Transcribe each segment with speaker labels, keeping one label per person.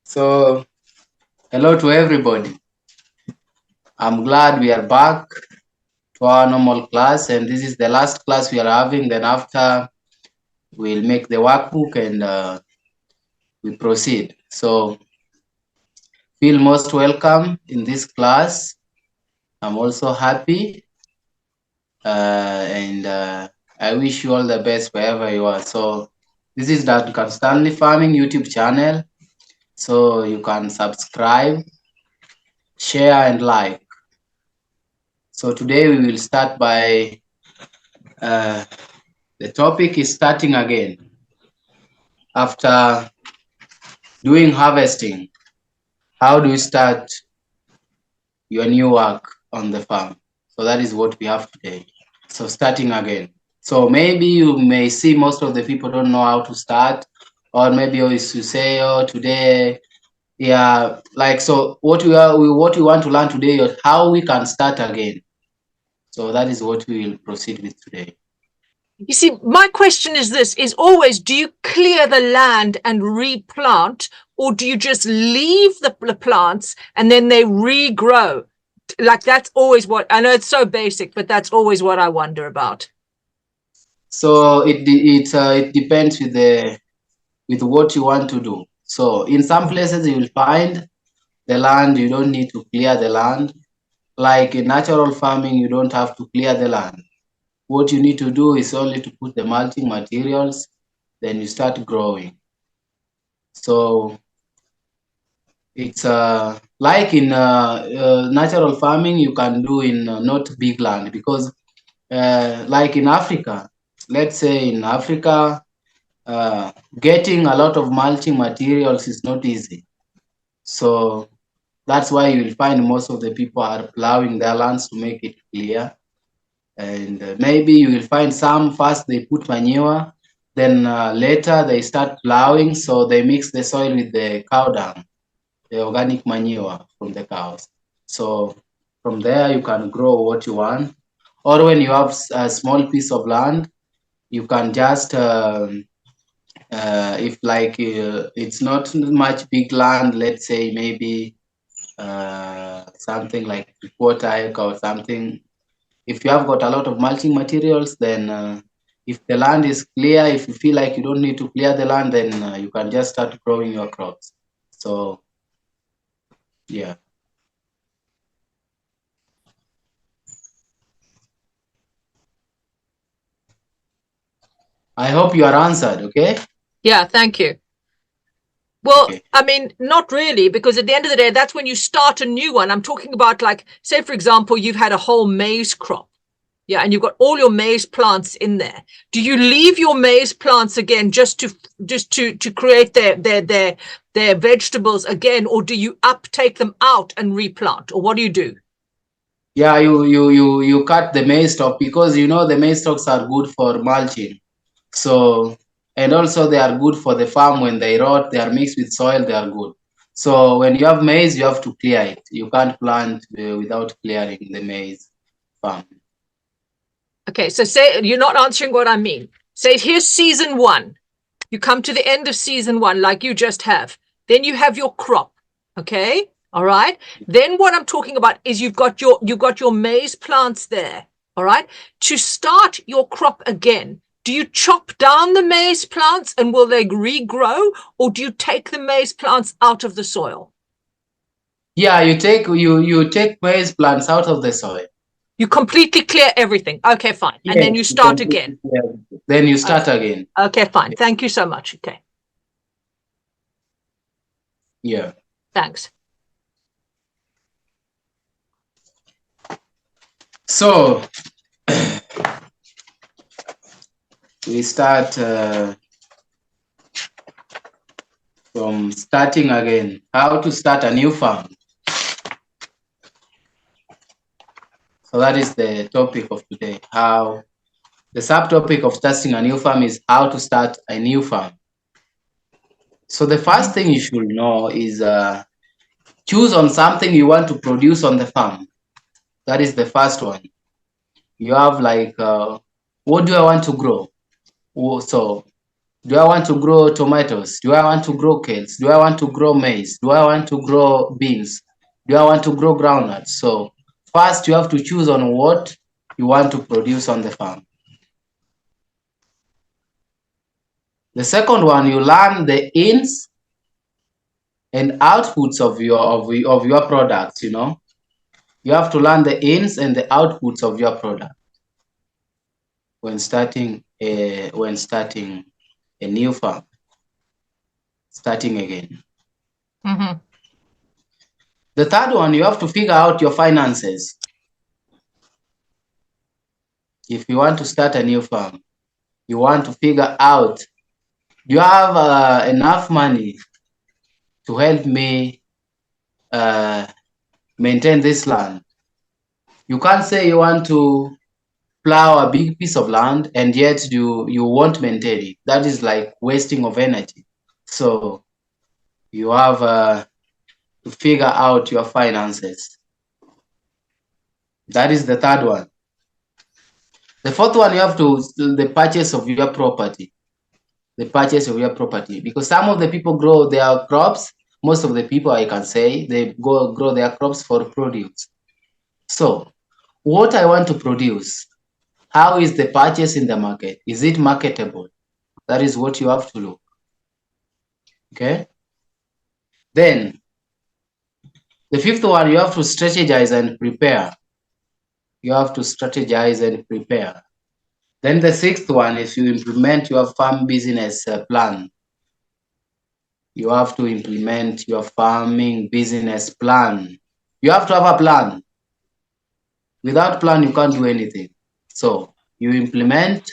Speaker 1: So, hello to everybody. I'm glad we are back to our normal class, and this is the last class we are having. Then, after we'll make the workbook and we proceed. So, feel most welcome in this class. I'm also happy, and I wish you all the best wherever you are. So, this is Duncan Stanley Farming YouTube channel. So, you can subscribe, share, and like. So, today we will start by the topic is starting again after doing harvesting. How do you start your new work on the farm? So that is what we have today. So starting again. So maybe you may see most of the people don't know how to start, or maybe you say, oh, today, yeah, like so. What we want to learn today is how we can start again. So that is what we will proceed with today.
Speaker 2: You see, my question is this, is always, do you clear the land and replant, or do you just leave the plants and then they regrow? Like, that's always what, I know it's so basic, but that's always what I wonder about.
Speaker 1: So it depends with what you want to do. So in some places you will find the land, you don't need to clear the land. Like in natural farming, you don't have to clear the land. What you need to do is only to put the mulching materials, then you start growing. So it's like in natural farming, you can do in not big land, because like in Africa, let's say in Africa, getting a lot of mulching materials is not easy. So that's why you will find most of the people are plowing their lands to make it clear. And maybe you will find some first they put manure, then later they start plowing, so they mix the soil with the cow dung, the organic manure from the cows. So from there you can grow what you want. Or when you have a small piece of land, you can just if like it's not much big land, let's say maybe something like 1/4 acre or something. If you have got a lot of mulching materials, then if the land is clear, if you feel like you don't need to clear the land, then you can just start growing your crops. So yeah. I hope you are answered, okay?
Speaker 2: Yeah, thank you. Well,
Speaker 1: Okay.
Speaker 2: I mean, not really, because at the end of the day, that's when you start a new one. I'm talking about, like, say, for example, you've had a whole maize crop. Yeah, and you've got all your maize plants in there. Do you leave your maize plants again just to create their vegetables again, or do you take them out and replant, or what do you do?
Speaker 1: Yeah, you cut the maize stalk, because you know the maize stalks are good for mulching. So, and also they are good for the farm when they rot, they are mixed with soil, they are good. So when you have maize, you have to clear it. You can't plant without clearing the maize farm.
Speaker 2: Okay, so say you're not answering what I mean. Say here's season 1. You come to the end of season 1, like you just have. Then you have your crop. Okay, all right. Then what I'm talking about is you've got your maize plants there. All right. To start your crop again, do you chop down the maize plants and will they regrow, or do you take the maize plants out of the soil?
Speaker 1: Yeah, you take maize plants out of the soil.
Speaker 2: You completely clear everything. Okay, fine.
Speaker 1: Yes,
Speaker 2: And then you start again.
Speaker 1: Then you start again.
Speaker 2: Okay, fine. Thank you so much. Okay.
Speaker 1: Yeah.
Speaker 2: Thanks.
Speaker 1: So we start from starting again. How to start a new farm. So that is the topic of today. How the subtopic of starting a new farm is how to start a new farm. So the first thing you should know is choose on something you want to produce on the farm. That is the first one. You have like, what do I want to grow? So Do I want to grow tomatoes? Do I want to grow kales? Do I want to grow maize? Do I want to grow beans? Do I want to grow groundnuts? So first you have to choose on what you want to produce on the farm. The second one, you learn the ins and outputs of your products. You know, you have to learn the ins and the outputs of your product when starting a new farm, starting again.
Speaker 2: Mm-hmm.
Speaker 1: The third one, you have to figure out your finances. If you want to start a new farm, you want to figure out, do you have enough money to help me maintain this land? You can't say you want to plow a big piece of land and yet you won't maintain it. That is like wasting of energy. So you have to figure out your finances. That is the third one. The fourth one, you have to the purchase of your property. The purchase of your property, because some of the people grow their crops. Most of the people, I can say, they grow their crops for produce. So what I want to produce, how is the purchase in the market? Is it marketable? That is what you have to look. Okay. Then the fifth one, you have to strategize and prepare. You have to strategize and prepare. Then the sixth one is you implement your farm business plan. You have to implement your farming business plan. You have to have a plan. Without plan, you can't do anything. So you implement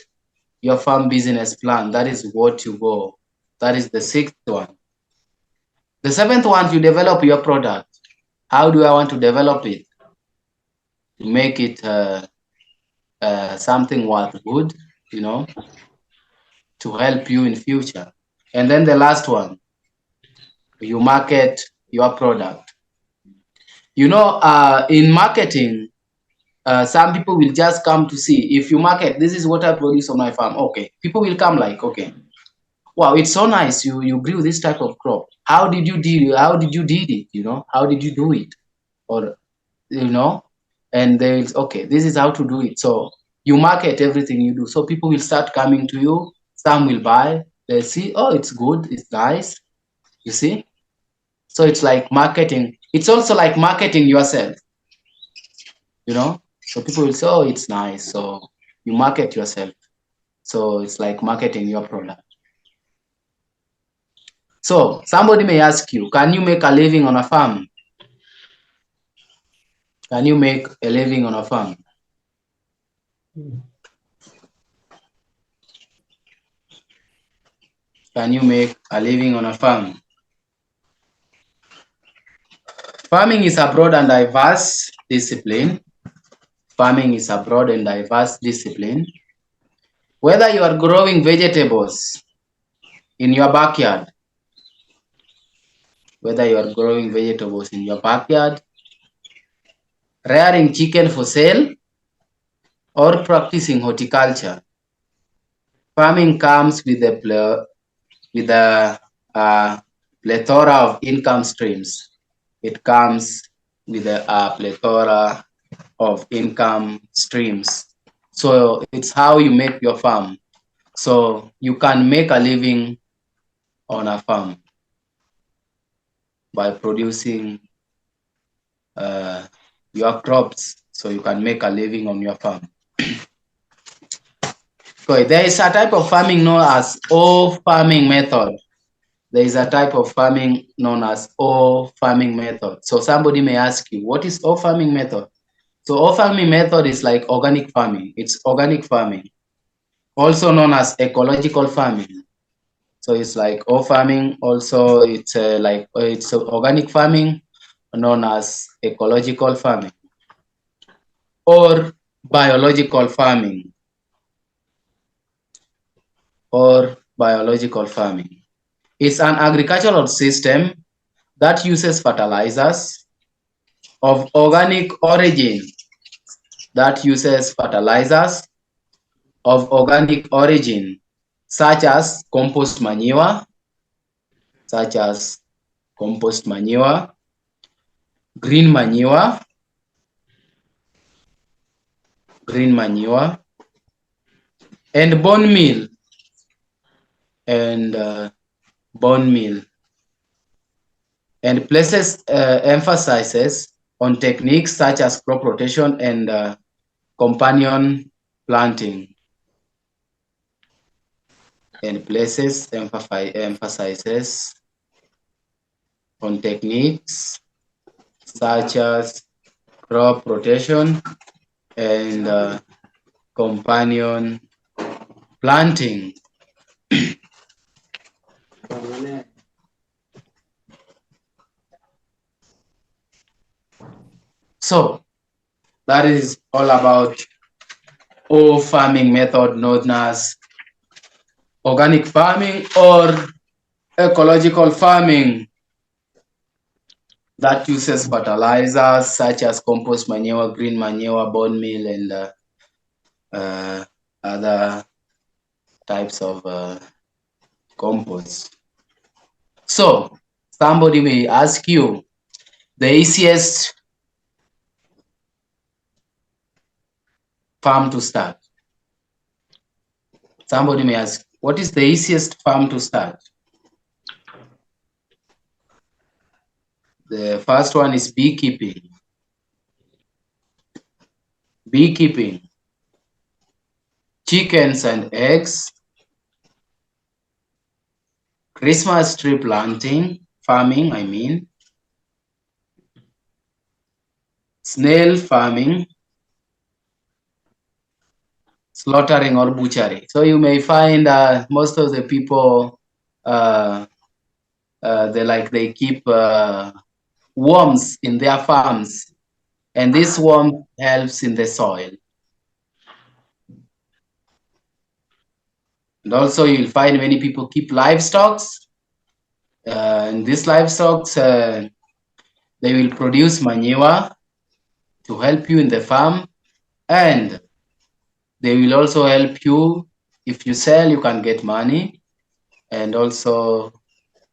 Speaker 1: your farm business plan. That is what you go. That is the sixth one. The seventh one, you develop your product. How do I want to develop it? To make it something worth good, you know, to help you in future. And then the last one, you market your product. You know, in marketing, some people will just come to see if you market, this is what I produce on my farm. Okay, people will come like, okay, wow, it's so nice. You grew this type of crop. How did you did it? You know, how did you do it? Or you know, and they will, okay, this is how to do it. So you market everything you do. So people will start coming to you. Some will buy. They see, oh, it's good, it's nice. You see, so it's like marketing. It's also like marketing yourself. You know, so people will say, oh, it's nice. So you market yourself. So it's like marketing your product. So somebody may ask you, can you make a living on a farm? Can you make a living on a farm? Can you make a living on a farm? Farming is a broad and diverse discipline. Farming is a broad and diverse discipline. Whether you are growing vegetables in your backyard, rearing chicken for sale, or practicing horticulture, farming comes with a plethora of income streams. It comes with a plethora of income streams. So it's how you make your farm. So you can make a living on a farm by producing your crops. So you can make a living on your farm. Okay, there is a type of farming known as O farming method. There is a type of farming known as O farming method. So somebody may ask you, what is O farming method? So O farming method is like organic farming. It's organic farming, also known as ecological farming. So it's like O farming. Also, it's it's organic farming, known as ecological farming, or biological farming, or biological farming. It's an agricultural system that uses fertilizers of organic origin, such as compost manure, green manure, and bone meal, and places emphasizes on techniques such as crop rotation and companion planting, and places emphasizes on techniques such as crop rotation and companion planting. So that is all about all farming method known as organic farming or ecological farming that uses fertilizers such as compost manure, green manure, bone meal, and other types of compost. So somebody may ask you the easiest farm to start. Somebody may ask, what is the easiest farm to start? The first one is beekeeping. Chickens and eggs, Christmas tree farming, snail farming, slaughtering or butchery. So you may find most of the people they keep worms in their farms, and this worm helps in the soil. And also you'll find many people keep livestock, and these livestock they will produce manure to help you in the farm, and they will also help you. If you sell, you can get money, and also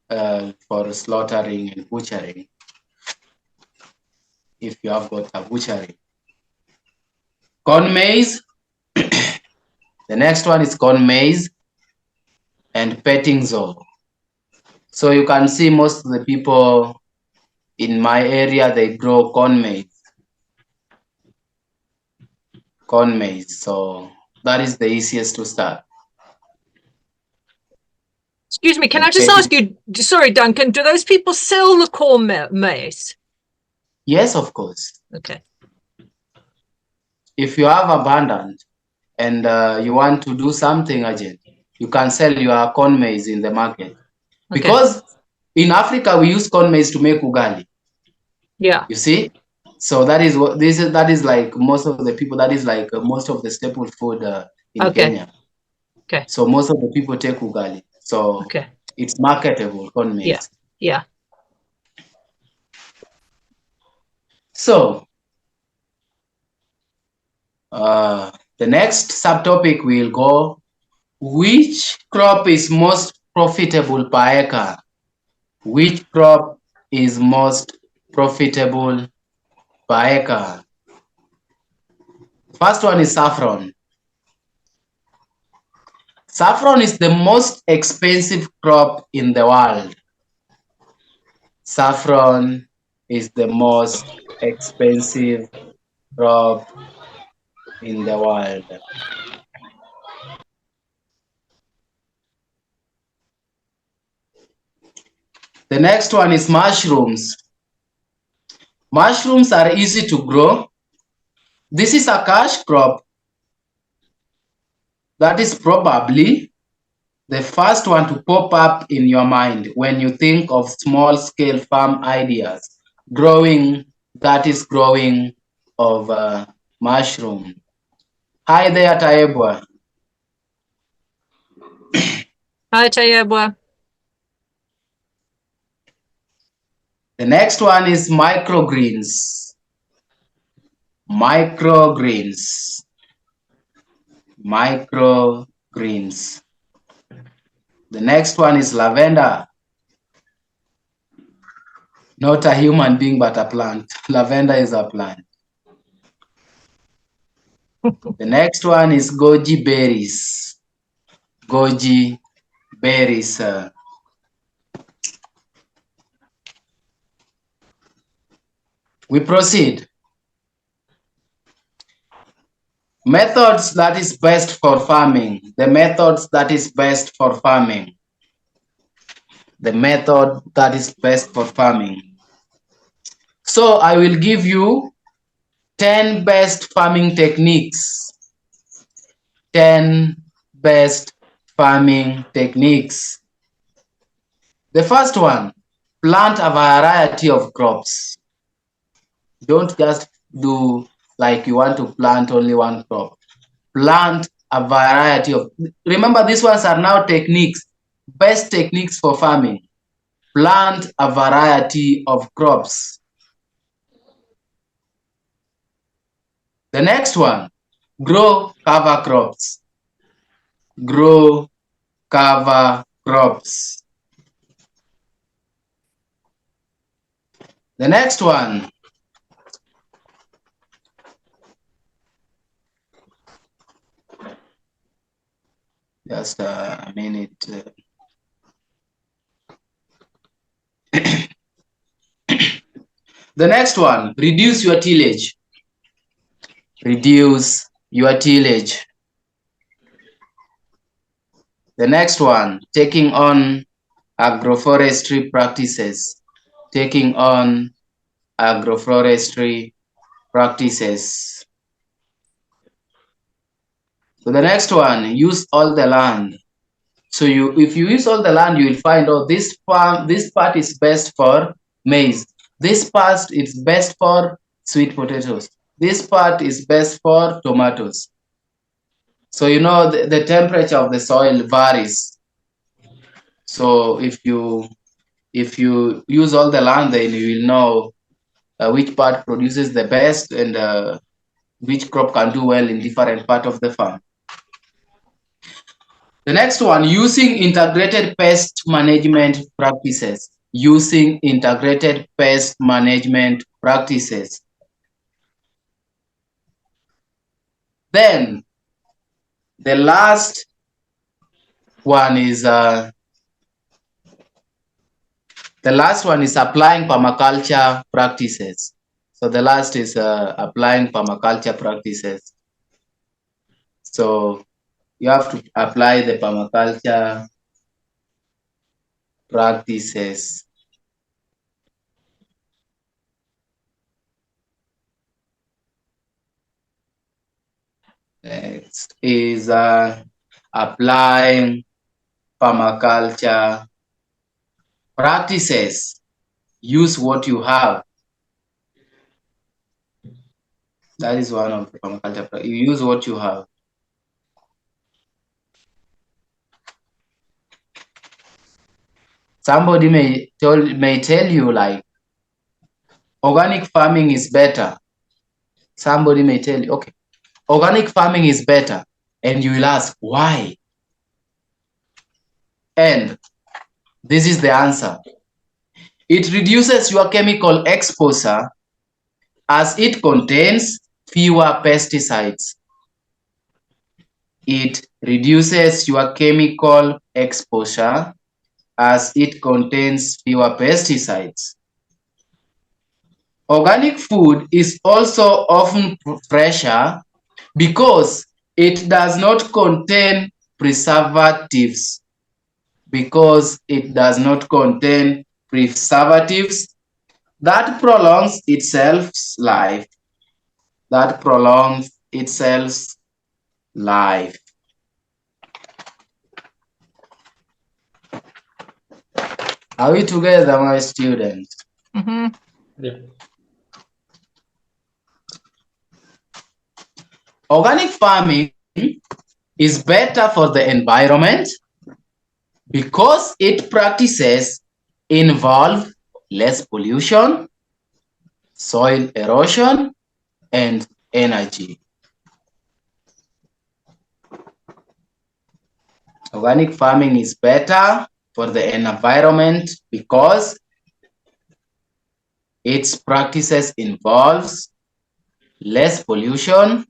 Speaker 1: for slaughtering and butchering, if you have got a butchery. Corn maize. The next one is corn maize and petting zoo. So you can see most of the people in my area, they grow corn maize. So that is the easiest to start.
Speaker 2: Excuse me, can I just ask you, sorry, Duncan, do those people sell the corn maize?
Speaker 1: Yes, of course.
Speaker 2: Okay.
Speaker 1: If you have abundant and you want to do something urgent, you can sell your corn maize in the market. Okay. Because in Africa, we use corn maize to make ugali.
Speaker 2: Yeah.
Speaker 1: You see? So that is what that is like most of the people, that is like most of the staple food in Kenya.
Speaker 2: Okay.
Speaker 1: So most of the people take ugali. So it's marketable, corn maize.
Speaker 2: Yeah.
Speaker 1: So the next subtopic will go, which crop is most profitable per acre? Which crop is most profitable per acre? First one is saffron. Saffron is the most expensive crop in the world. Saffron is the most expensive crop in the world. The next one is mushrooms. Mushrooms are easy to grow. This is a cash crop that is probably the first one to pop up in your mind when you think of small-scale farm ideas. Growing of mushroom. Hi there, Taebwa.
Speaker 2: Hi, Taebwa.
Speaker 1: The next one is microgreens. Microgreens. The next one is lavender. Not a human being, but a plant. Lavender is a plant. The next one is goji berries. Goji berries. We proceed. Methods that is best for farming. The methods that is best for farming. The method that is best for farming. So I will give you 10 best farming techniques. 10 best farming techniques. The first one, plant a variety of crops. Don't just do like you want to plant only one crop. Plant a variety of, remember these ones are now techniques, best techniques for farming. Plant a variety of crops. The next one, grow cover crops. Grow cover crops. The next one, just a minute. The next one, reduce your tillage. Reduce your tillage. The next one, taking on agroforestry practices. Taking on agroforestry practices. So the next one, use all the land. So if you use all the land, you will find out this part is best for maize. This part is best for sweet potatoes. This part is best for tomatoes. So you know the temperature of the soil varies. So if you use all the land, then you will know which part produces the best and which crop can do well in different part of the farm. The next one, using integrated pest management practices. Using integrated pest management practices. Then the last one is applying permaculture practices. So the last is applying permaculture practices. So you have to apply the permaculture practices. Next is applying permaculture practices. Use what you have. That is one of the permaculture practices. You use what you have. Somebody may tell you like organic farming is better. Somebody may tell you, okay, organic farming is better, and you will ask why. And this is the answer. It reduces your chemical exposure as it contains fewer pesticides. It reduces your chemical exposure as it contains fewer pesticides. Organic food is also often fresher because it does not contain preservatives. Because it does not contain preservatives, that prolongs itself's life. That prolongs itself's life. Are we together, my students?
Speaker 2: Mm-hmm.
Speaker 3: Yeah.
Speaker 1: Organic farming is better for the environment because its practices involve less pollution, soil erosion, and energy. Organic farming is better for the environment because its practices involves less pollution,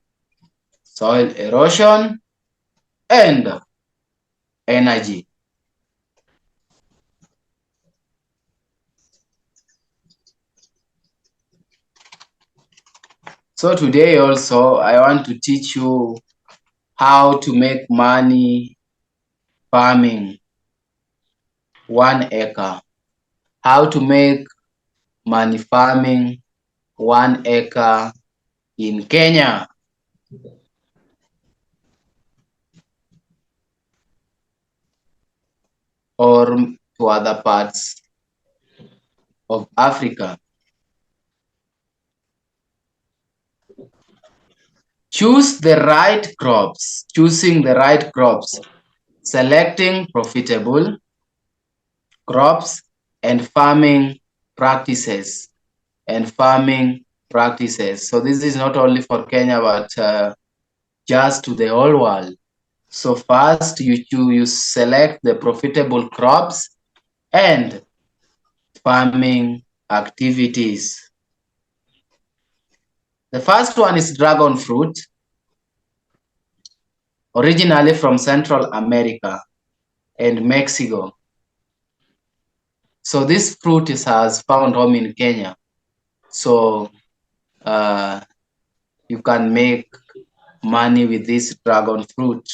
Speaker 1: soil erosion, and energy. So today also I want to teach you how to make money farming 1 acre. How to make money farming 1 acre in Kenya. Or to other parts of Africa. Choose the right crops. Choosing the right crops. Selecting profitable crops and farming practices. So this is not only for Kenya, but just to the whole world. So first you select the profitable crops and farming activities. The first one is dragon fruit, originally from Central America and Mexico. So this fruit has found home in Kenya. So you can make money with this dragon fruit.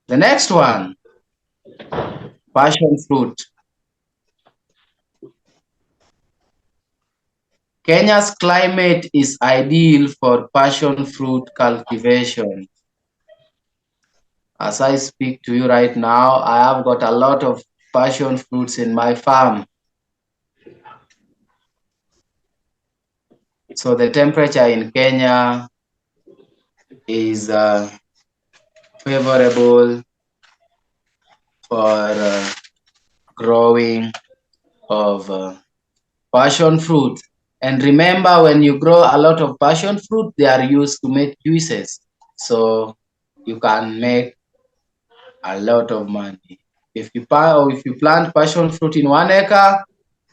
Speaker 1: The next one, passion fruit. Kenya's climate is ideal for passion fruit cultivation. As I speak to you right now, I have got a lot of passion fruits in my farm. So the temperature in Kenya is favorable for growing of passion fruit. And remember, when you grow a lot of passion fruit, they are used to make juices. So you can make a lot of money. If you plant passion fruit in 1 acre,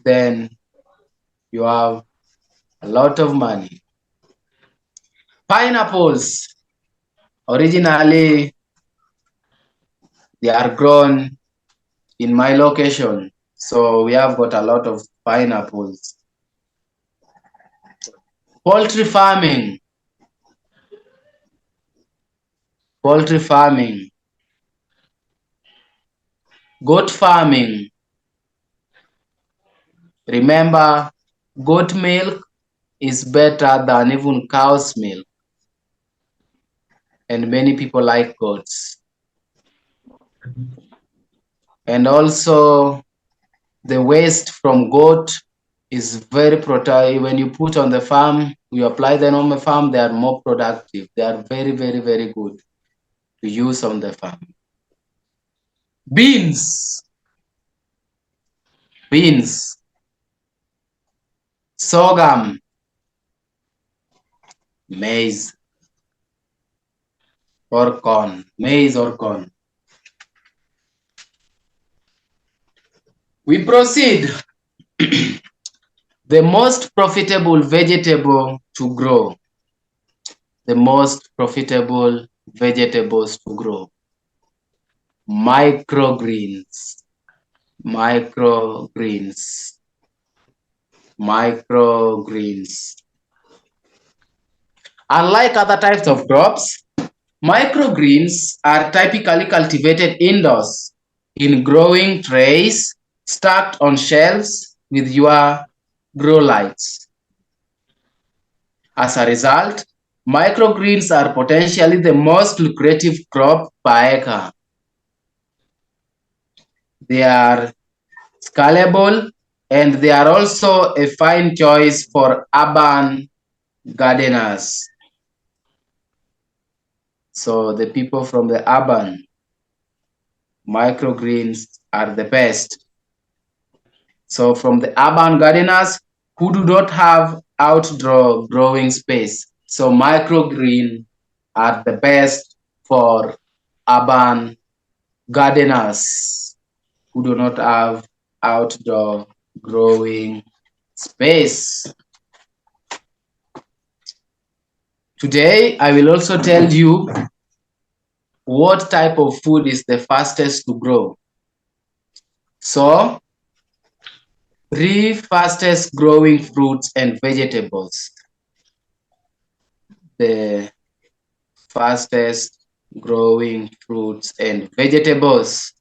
Speaker 1: then you have a lot of money. Pineapples, originally they are grown in my location, so we have got a lot of pineapples. Poultry farming. Goat farming. Remember, goat milk is better than even cow's milk, and many people like goats. And also the waste from goat is very productive. When you put on the farm, you apply them on the farm, they are more productive. They are very, very, very good to use on the farm. Beans, sorghum, maize or corn. We proceed. The most profitable vegetable to grow. The most profitable vegetables to grow. Microgreens. Unlike other types of crops, microgreens are typically cultivated indoors in growing trays stacked on shelves with your grow lights. As a result, microgreens are potentially the most lucrative crop per acre. They are scalable and they are also a fine choice for urban gardeners. So the people from the urban, microgreens are the best. So from the urban gardeners who do not have outdoor growing space, so microgreen are the best for urban gardeners who do not have outdoor growing space. Today, I will also tell you what type of food is the fastest to grow. So, 3 fastest growing fruits and vegetables. The fastest growing fruits and vegetables.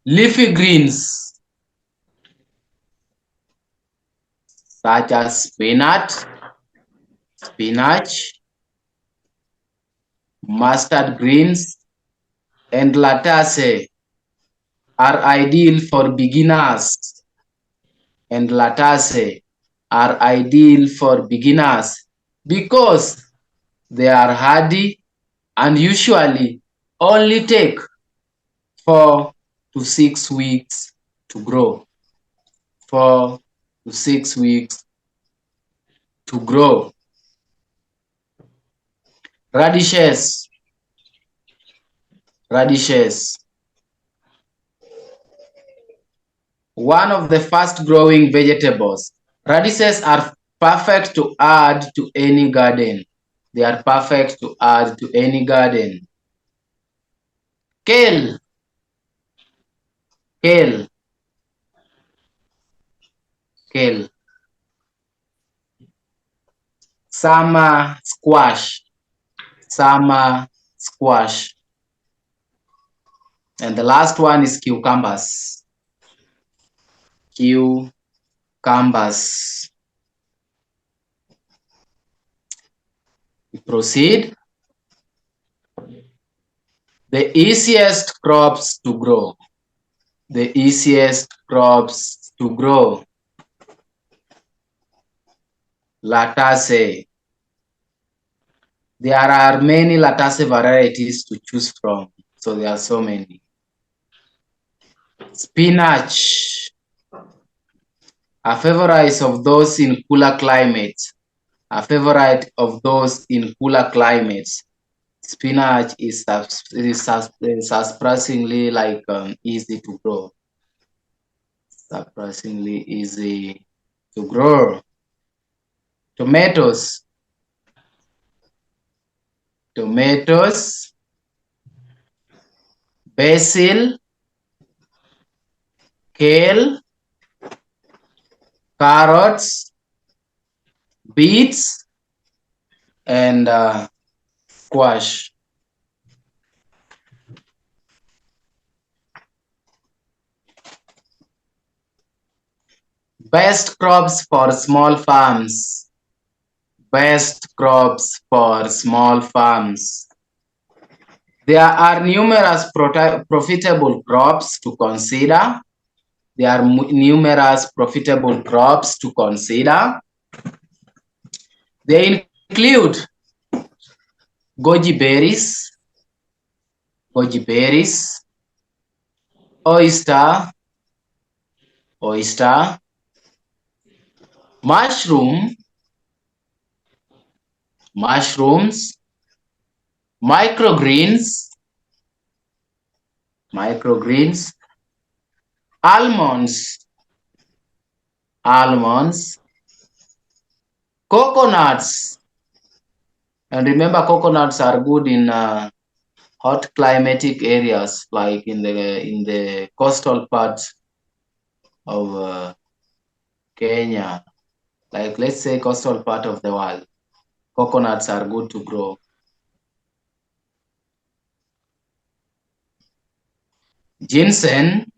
Speaker 1: Leafy greens such as spinach, mustard greens, and lettuce are ideal for beginners. And lettuce are ideal for beginners because they are hardy and usually only take 4 to 6 weeks to grow. 4 to 6 weeks to grow. Radishes. One of the fast growing vegetables. Radishes are perfect to add to any garden. They are perfect to add to any garden. Kale. Summer squash. And the last one is cucumbers. We proceed. The easiest crops to grow. Lettuce. There are many lettuce varieties to choose from. So there are so many. Spinach. A favorite of those in cooler climates. Spinach is surprisingly easy to grow. Tomatoes. Basil, kale, carrots, beets, and squash. Best crops for small farms. There are numerous profitable crops to consider. They include goji berries, oyster, mushrooms, microgreens, almonds, coconuts. And remember, coconuts are good in hot climatic areas like in the coastal parts of Kenya, like let's say coastal part of the world. Coconuts are good to grow. Ginseng,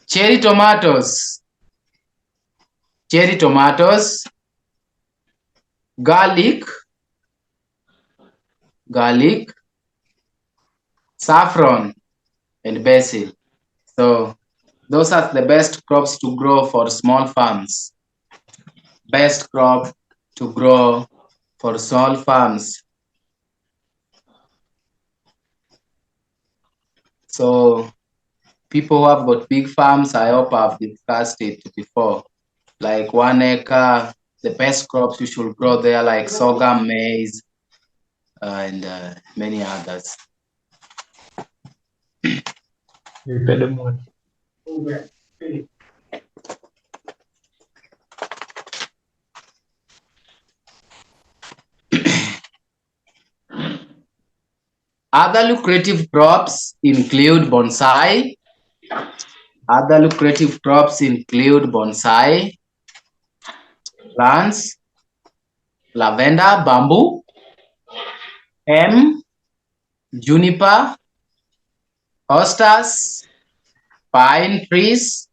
Speaker 1: cherry tomatoes, garlic, saffron, and basil. So those are the best crops to grow for small farms. So people who have got big farms, I hope I've discussed it before. Like 1 acre, the best crops you should grow there, like sorghum, maize, and many others. Other lucrative crops include bonsai. Other lucrative crops include bonsai, plants, lavender, bamboo, juniper, hostas, pine trees,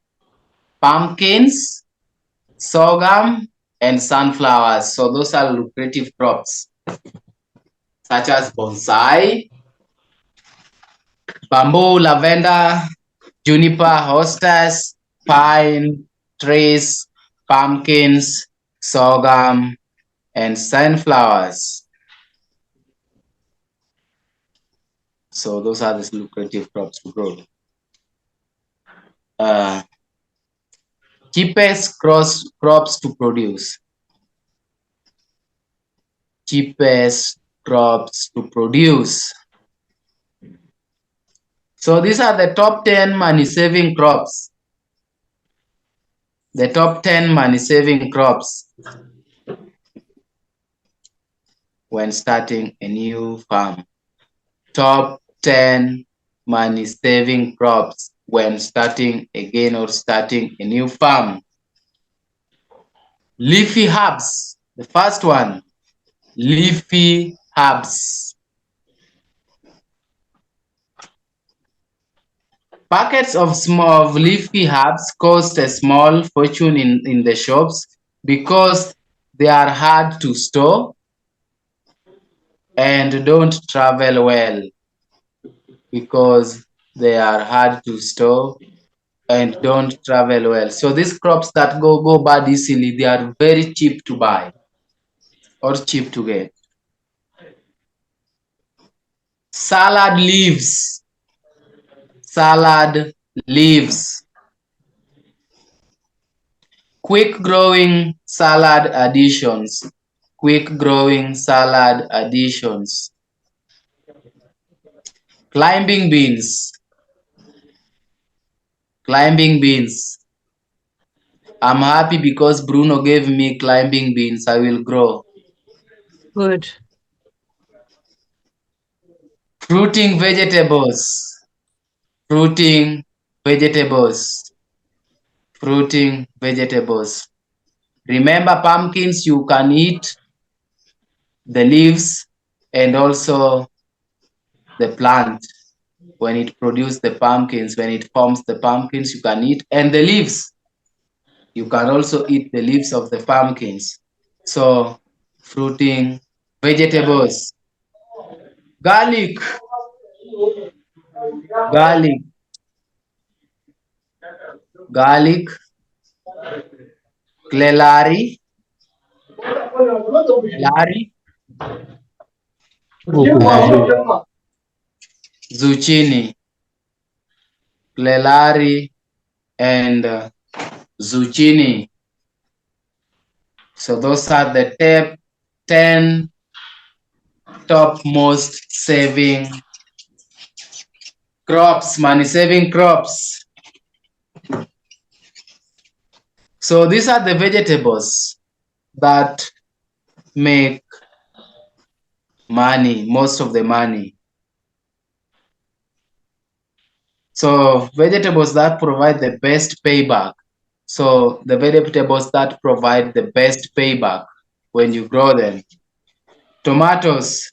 Speaker 1: pumpkins, sorghum, and sunflowers. So those are lucrative crops, such as bonsai, bamboo, lavender, juniper, hostas, pine trees, pumpkins, sorghum, and sunflowers. So those are the lucrative crops to grow. Cheapest crops to produce. Cheapest crops to produce. So these are the top 10 money-saving crops. The top 10 money-saving crops when starting a new farm. Top 10 money-saving crops when starting again or starting a new farm. Leafy herbs. The first one, leafy herbs. Packets of small leafy herbs cost a small fortune in the shops because they are hard to store and don't travel well. Because they are hard to store and don't travel well. So these crops that go bad easily, they are very cheap to buy or cheap to get. Salad leaves. Salad leaves. Quick growing salad additions. Quick growing salad additions. Climbing beans. Climbing beans. I'm happy because Bruno gave me climbing beans. I will grow.
Speaker 2: Good.
Speaker 1: Fruiting vegetables. Fruiting vegetables. Fruiting vegetables. Remember, pumpkins, you can eat the leaves and also the plant. When it produces the pumpkins, when it forms the pumpkins, you can eat, and the leaves. You can also eat the leaves of the pumpkins. So, fruiting vegetables. Garlic. Garlic. Garlic. Celery. Celery. Zucchini. Celery and zucchini. So those are the 10 topmost saving crops, money saving crops. So these are the vegetables that make money, most of the money. So vegetables that provide the best payback. So the vegetables that provide the best payback when you grow them. Tomatoes,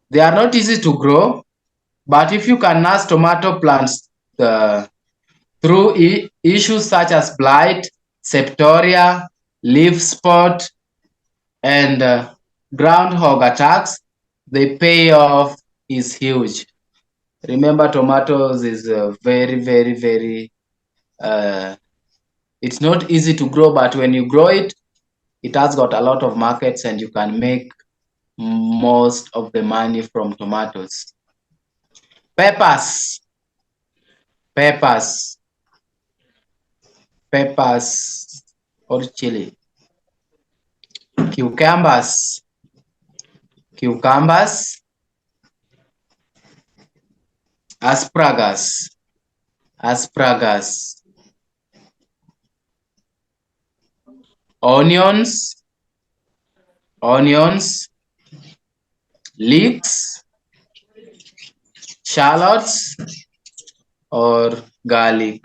Speaker 1: they are not easy to grow, but if you can nurse tomato plants through issues such as blight, septoria, leaf spot, and groundhog attacks, the payoff is huge. Remember, tomatoes is very, very, very, it's not easy to grow, but when you grow it, it has got a lot of markets and you can make most of the money from tomatoes. Peppers. Peppers. Peppers or chili. Cucumbers. cucumbers, asparagus, onions, leeks, shallots, or garlic.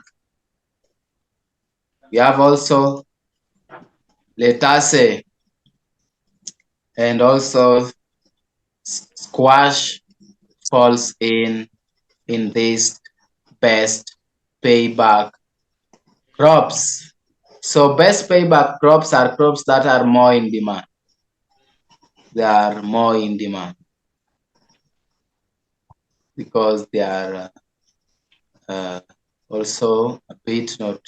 Speaker 1: We have also lettuce and also squash falls in this best payback crops. So best payback crops are crops that are more in demand. They are more in demand because they are also a bit not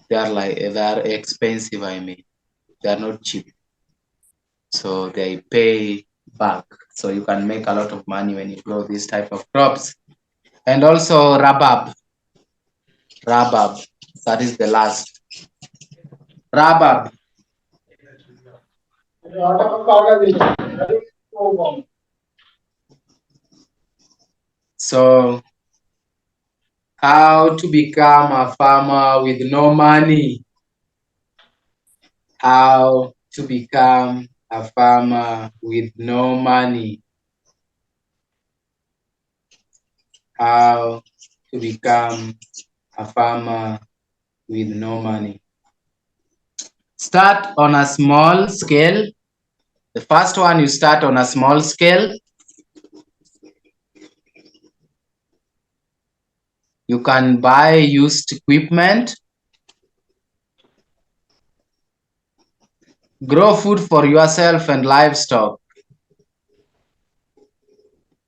Speaker 1: they are expensive. I mean, they are not cheap, so they pay back. So you can make a lot of money when you grow this type of crops. And also rhubarb. That is the last. Rhubarb. So how to become a farmer with no money? How to become a farmer with no money? How to become a farmer with no money? Start on a small scale. The first one, you start on a small scale. You can buy used equipment. Grow food for yourself and livestock.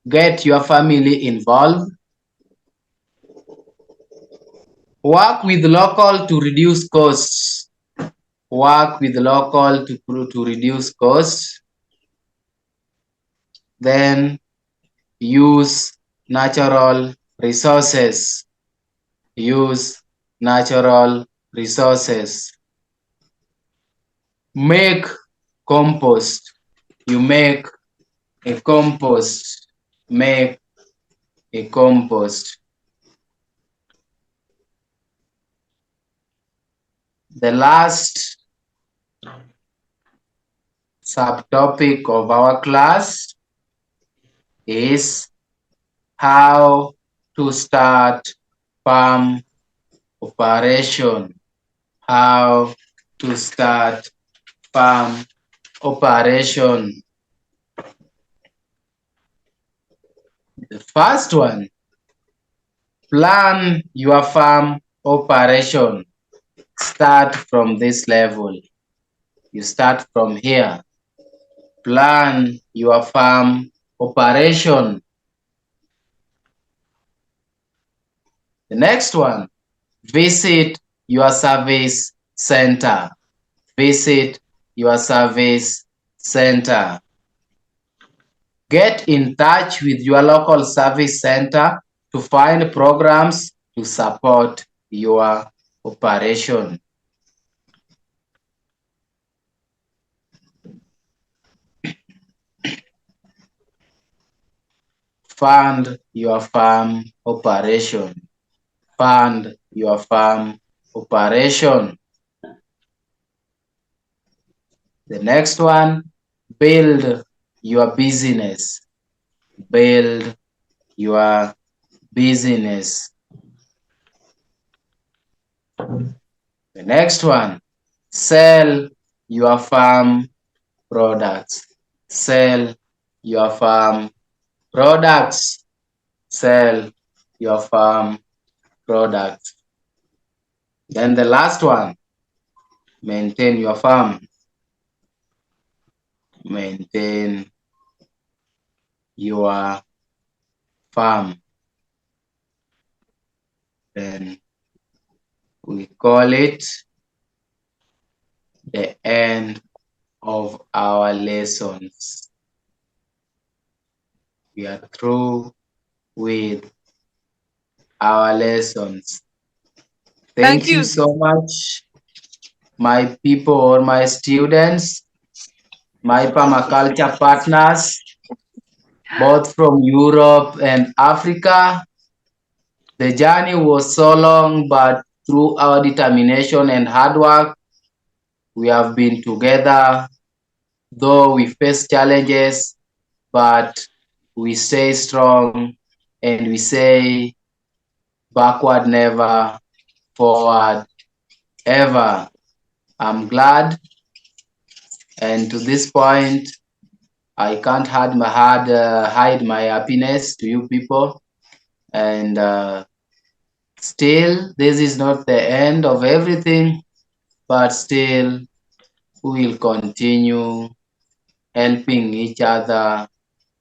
Speaker 1: Get your family involved. Work with local to reduce costs. Work with local to reduce costs. Then use natural resources. Use natural resources. Make compost. You make a compost. Make a compost. The last subtopic of our class is how to start farm operation. How to start farm operation. The first one, plan your farm operation. Start from this level. You start from here. Plan your farm operation. The next one, visit your service center. Visit your service center. Get in touch with your local service center to find programs to support your operation. Fund your farm operation. Fund your farm operation. The next one, build your business. Build your business. The next one, sell your farm products. Sell your farm products. Sell your farm products. Then the last one, maintain your farm. Maintain your farm. Then we call it the end of our lessons. We are through with our lessons. Thank you so much. my people or my students, my permaculture partners, both from Europe and Africa. The journey was so long, but through our determination and hard work, we have been together. Though we face challenges, but we stay strong and we say backward never, forward ever. I'm glad, and to this point, I can't hide my happiness to you people. And still, this is not the end of everything, but still, we will continue helping each other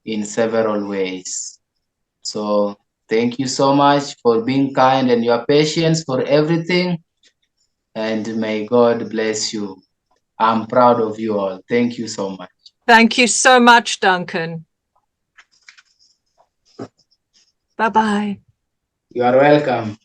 Speaker 1: in several ways. So, thank you so much for being kind and your patience for everything. And may God bless you. I'm proud of you all. Thank you so much.
Speaker 2: Thank you so much, Duncan. Bye-bye.
Speaker 1: You are welcome.